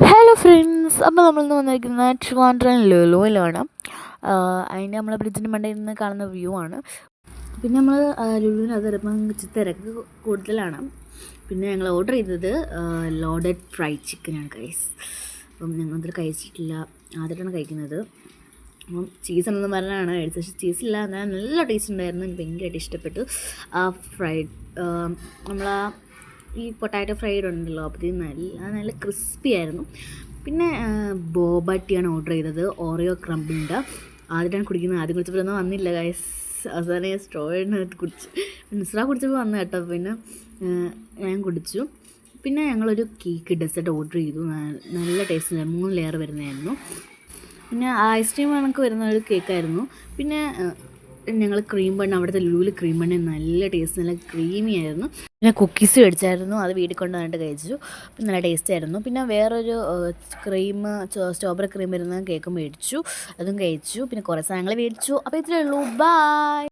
Hello friends, അപ്പോൾ നമ്മളിന്ന് വന്നിരിക്കുന്നത് ട്രിവാൻഡ്രം ലുലുവിലാണ്. അതിൻ്റെ നമ്മളെ ബ്രിഡ്ജിൻ്റെ മണ്ടയിൽ നിന്ന് കാണുന്ന വ്യൂ ആണ്. പിന്നെ നമ്മൾ ലുലുവിനകത്ത് വരുമ്പം തിരക്ക് കൂടുതലാണ്. പിന്നെ ഞങ്ങൾ ഓർഡർ ചെയ്തത് ലോഡഡ് ഫ്രൈഡ് ചിക്കനാണ് ഗൈസ്. അപ്പം ഞങ്ങളതിൽ കഴിച്ചിട്ടില്ല, ആദ്യമായിട്ടാണ് കഴിക്കുന്നത്. അപ്പം ചീസ് എന്നൊന്നും പറഞ്ഞാണ് കഴിച്ചത്, പക്ഷേ ചീസില്ല, എന്നാൽ നല്ല ടേസ്റ്റ് ഉണ്ടായിരുന്നു. എനിക്ക് ഭയങ്കരമായിട്ട് ഇഷ്ടപ്പെട്ടു ആ ഫ്രൈഡ്. നമ്മളാ ഈ പൊട്ടാറ്റോ ഫ്രൈഡ് ഉണ്ടല്ലോ, അപ്പോൾ ഇത് നല്ല ക്രിസ്പി ആയിരുന്നു. പിന്നെ ബോബ ടീയാണ് ഓർഡർ ചെയ്തത്, ഓറിയോ ക്രംബിൻ്റെ. ആദ്യമായിട്ടാണ് കുടിക്കുന്നത്, ആദ്യം കുടിച്ചപ്പോഴൊന്നും വന്നില്ല ഗൈസ്. അവസാനം ഞാൻ സ്ട്രോയിനകത്ത് കുടിച്ചു, നിസ്ര കുടിച്ചപ്പോൾ വന്നു കേട്ടോ. പിന്നെ ഞാൻ കുടിച്ചു. പിന്നെ ഞങ്ങളൊരു കേക്ക് ഡെസേർട്ട് ഓർഡർ ചെയ്തു, നല്ല ടേസ്റ്റ് ഉണ്ടായിരുന്നു, 3 ലെയർ വരുന്നതായിരുന്നു. പിന്നെ ഐസ്ക്രീം കണക്ക് വരുന്ന ഒരു കേക്കായിരുന്നു. പിന്നെ ഞങ്ങൾ ക്രീം ബണ്ണ്, അവിടുത്തെ ലുലുവിൽ ക്രീം ബണ്ണ് നല്ല ടേസ്റ്റ്, നല്ല ക്രീമി ആയിരുന്നു. പിന്നെ കുക്കീസ് മേടിച്ചായിരുന്നു, അത് വീട്ടിൽ കൊണ്ട് വന്നിട്ട് കഴിച്ചു. പിന്നെ നല്ല ടേസ്റ്റ് ആയിരുന്നു. പിന്നെ വേറൊരു സ്ട്രോബെറി ക്രീം വരുന്ന കേക്ക് മേടിച്ചു, അതും കഴിച്ചു. പിന്നെ കുറേ സാധനങ്ങൾ മേടിച്ചു. അപ്പോൾ ഇത്രയേ ഉള്ളൂ, ബൈ.